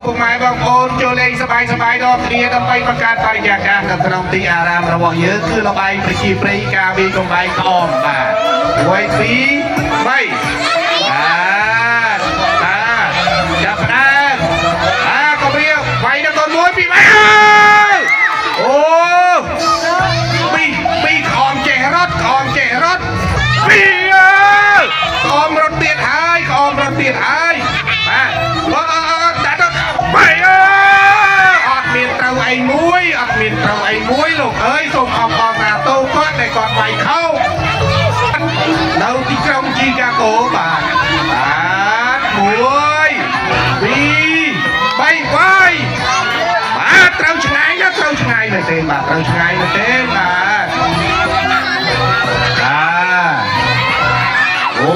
ពុកម៉ែបងប្អូនចូលលេងសប្បាយដល់គ្នាដើម្បីបង្កើតបរិយាកាសនៅក្នុងទីអារាមរបស់យើងគឺល្បែងប្រជាប្រិយការវាយកំបែងក្អមបាទ1 2 3ចាប់ផ្ដើមកុំរៀបវាយដល់កូន1 2 3អូពីក្អមចេះរត់ក្អមចេះរត់ពីក្អមរត់ទៀតហើយក្អមរត់ទៀតហើយបាទអត់មានត្រូវអីមួយលោកអើយសូមអបអរសាទរគាត់ដែលគាត់វាយខោនៅទីក្រុងជីកាហ្គោបាទ1 2 3វាយបាទត្រូវឆ្ងាយមែនទេបាទត្រូវឆ្ងាយមែនទេបាទអូ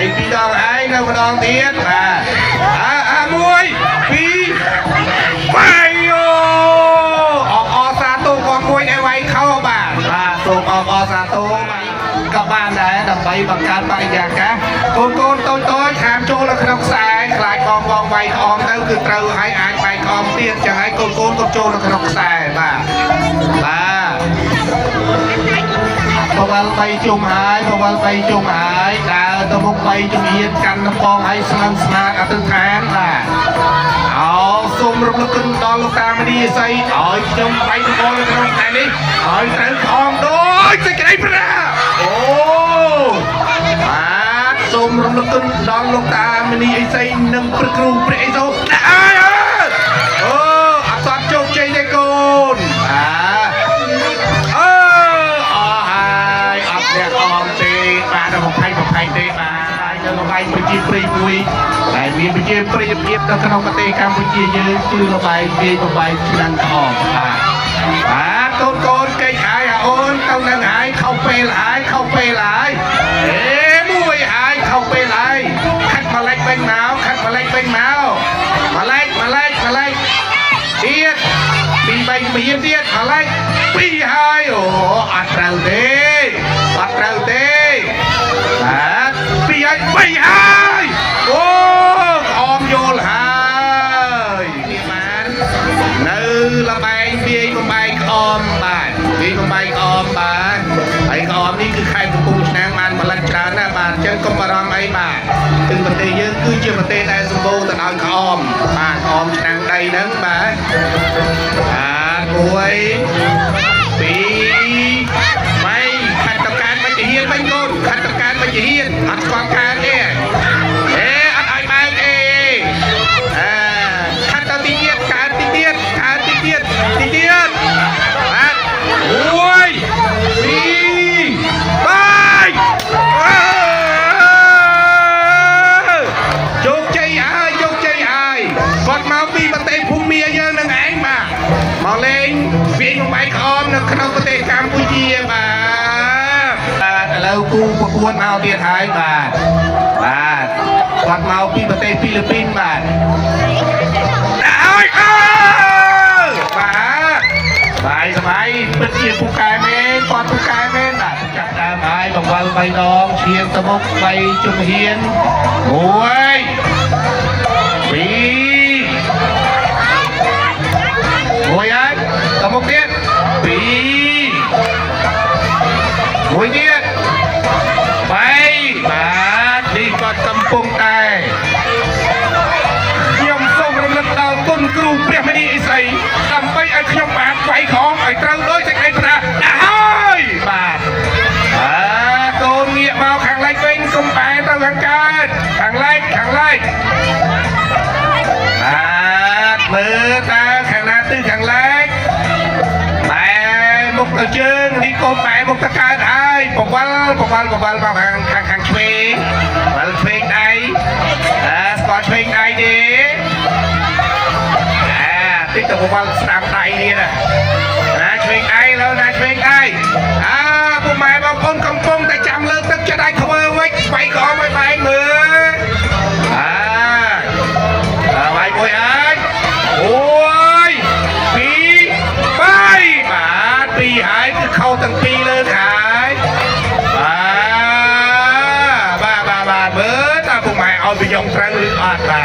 យពីដងឯងនៅម្ដងទៀតបាទ1 2 3អូអបអរសាទរគាត់មួយដែលវាយខោបាទសូមអបអរសាទរក៏បានដែរដើម្បីបង្កើតបរិយាកាសកូនតូចខាងចូលនៅក្នុងខ្សែខ្លាចបងវាយក្អមទៅគឺត្រូវឲ្យអាចវាយក្អមទៀតចឹងហើយកូនក៏ចូលនៅក្នុងខ្សែបាទបវល3ជុំហើយដើរទៅមុខ3ជំហានកាន់ដំបងឲ្យស្នឹងស្នាតអតិថិនបាទសូមរំលឹកគុណដល់លោកតាមនីស័យឲ្យខ្ញុំវាយដំបងនៅក្នុងថ្ងៃនេះឲ្យត្រូវខំដូចសេចក្តីប្រាអូបាទសូមរំលឹកគុណដល់លោកតាមនីស័យនិងព្រះគ្រូព្រះអេសូដាក់ឲ្យអូអត់ទាន់ជោគជ័យទេកូនទេបាទនៅល្បែងប្រជាប្រិយមួយដែលមានប្រជាប្រិយភាពនៅក្នុងប្រទេសកម្ពុជាយើងគឺល្បែងវាយបំបែកឆ្នាំក្អមបាទកូនកិច្ចហើយអូនទៅនឹងហើយខុសពេលហើយមួយហើយខុសពេលហើយខាត់ម្លេចវិញមកម្លេចទៀតពី3មានទៀតម្លេច2ហើយអូអត់ត្រូវទេបាទពីឲ្យ3ហើយអូក្អមយល់ហើយនេះបាននៅល្បែងវាយបំបែកក្អមបាទហើយក្អមនេះគឺខេត្តកំពង់ឆ្នាំងបានផលិតច្រើនណាស់បាទអញ្ចឹងកុំបារម្ភអីបាទគឺប្រទេសយើងគឺជាប្រទេសដែលសម្បូរទៅដោយក្អមបាទក្អមឆ្នាំងដីហ្នឹងបាទ1 2 3ខាត់តកានមិនជាហ៊ានវិញកូនខាត់តកានមិនជាហ៊ានអត់ស្គាល់ខានទេអត់ឲ្យបើកទេខាត់ទៅទីទៀតខាត់ទីទៀតបាទអូយជោគជ័យហើយគាត់មកពីប្រទេសភូមាយើងនឹងឯងបាទមកលេងវាយបំបែកក្អមនៅក្នុងប្រទេសកម្ពុជាបាទឥឡូវគូប្រកួតមកទៀតហើយបាទគាត់មកពីប្រទេសហ្វីលីពីនបាទឲ្យបាទសบายពិតជាពូកែមែនគាត់ពូកែមែនបាទចាប់ដើមហើយបង្វិល3ដងឈាមទៅមុខ3ជំហាន1 2 មួយហើយទៅមុខទៀត2 មួយទៀត3បាទនេះគាត់កំពុងតែខ្ញុំសូមរំលឹកដល់គុណគ្រូព្រះមនីអេសីដើម្បីឲ្យខ្ញុំបានវាយខំឲ្យត្រូវដោយសេចក្តីប្រាថ្នាហើយបាទកូនងាកមកខាងលិចវិញកុំបែរទៅខាងកើតខាងលិចបាទមើលតើខាងណាទិសខាងលិចបែរមុខទៅជើងនេះកូនបែរមុខទៅកើតហើយបង្វិលមកខាងឆ្វេងឆ្វេងដៃស្គាល់ឆ្វេងដៃទេតិចទៅបង្វិលស្ដាំដៃទៀតណាឆ្វេងដៃឥឡូវណាឆ្វេងដៃពុកម៉ែបងប្អូនកំពុងតែចាំលើកទឹកចិត្តឲ្យធ្វើវិញវាយក្អមឲ្យបែកមើលវាយមួយហើយអូយ2 3បាទ2ហើយគឺខុសទាំងពីរលើកហើយ เอาไปยงตรังหรืออดบ่า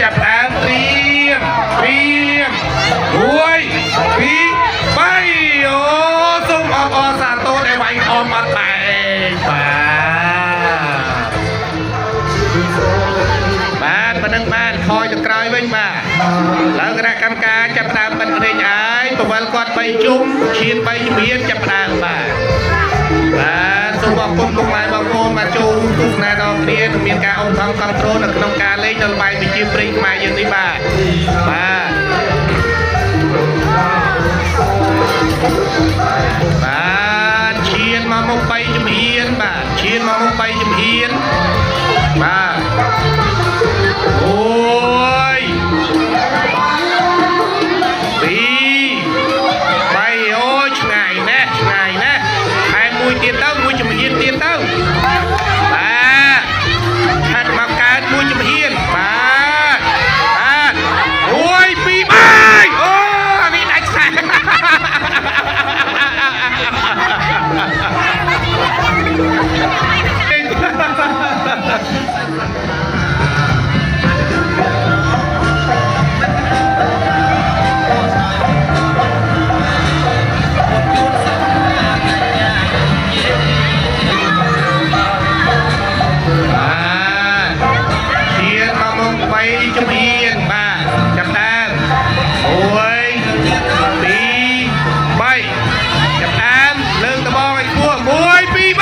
จับน้ำเตรียมด้วยปีไปโอ้ส่งอสาโตได้ไว้ออมมาแต่บ่าบ้านปนังบ้านคอยจะกลายวิ่งมาแล้วคณะกรรมการจับตามบันเทิงไอ้ประวัติกอดไปจุ่มเชียนไปเบียนจับตามบ้านส่งบอกคนตรงไหนบางคนมาจูงทุกนาดอกเรียนมีการองค์ทำคอนโทรลในขนมการเล่นจนไปมีจิ้มปริมาอย่างนี้บ้านเชียนมามุกไปจุ่มเฮียนบ้านเชียนมามุกไปจุ่มเฮียนบ้านโอ้ยปีไปโอ้ยไงนะไอ้มวยเตี้ยเต้ามวยจุ่มเฮียนเตี้ยเต้าท่านมาการมวยจุ่มเฮียนโอ้ยปีไปโอ้มีไหนใส่จุ่มเฮียนบ้าจับตามโอ้ยปีใบจับตามเลิกตะบองไอ้พวกโอ้ยปีใบ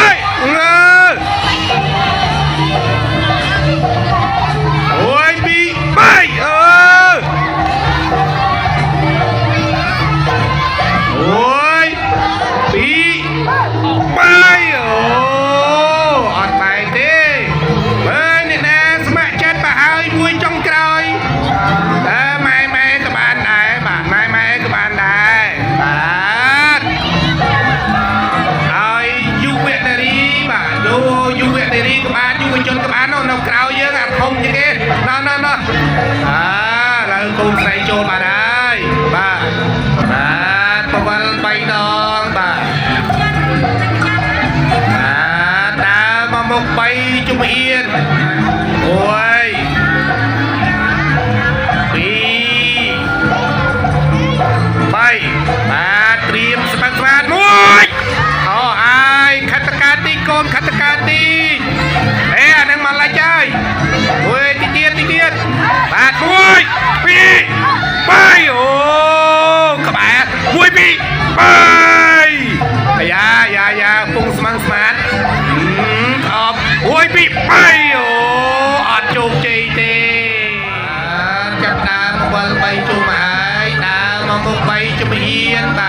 โอ้ยปีใบโอ้ยปีใบอดไปดิเฮ้ยนี่นะสมัครจัดมาเอามวยจ้องกรอยไม่กับบ้านได้บ้านไม่กับบ้านได้บ้านเอายูเวตรีบ้านดูยูเวตรีกับบ้านยูไปจนกับบ้านน้องกรอยเยอะอ่ะทงอย่างงี้นั่นแล้วกูใส่โจมาได้บ้านประวันไปน้องบ้านตามาหมกไปจุ่มเอียนโอ้ยปีไปมาเตรียมสมัครมวยเอาไอ้ขัตการตีโกนขัตการตีนั่งมันละใจโอ้ยตีเตียนบาดมวยปีไปโอ้กระบะมวยปีไปยาปุ่งสมังสมาร์ทออกโอ้ยปีไปโอ้อดจุกใจเตจับตามวันไปจุ่มหายตามมามุกไปจุ่มเฮียนตา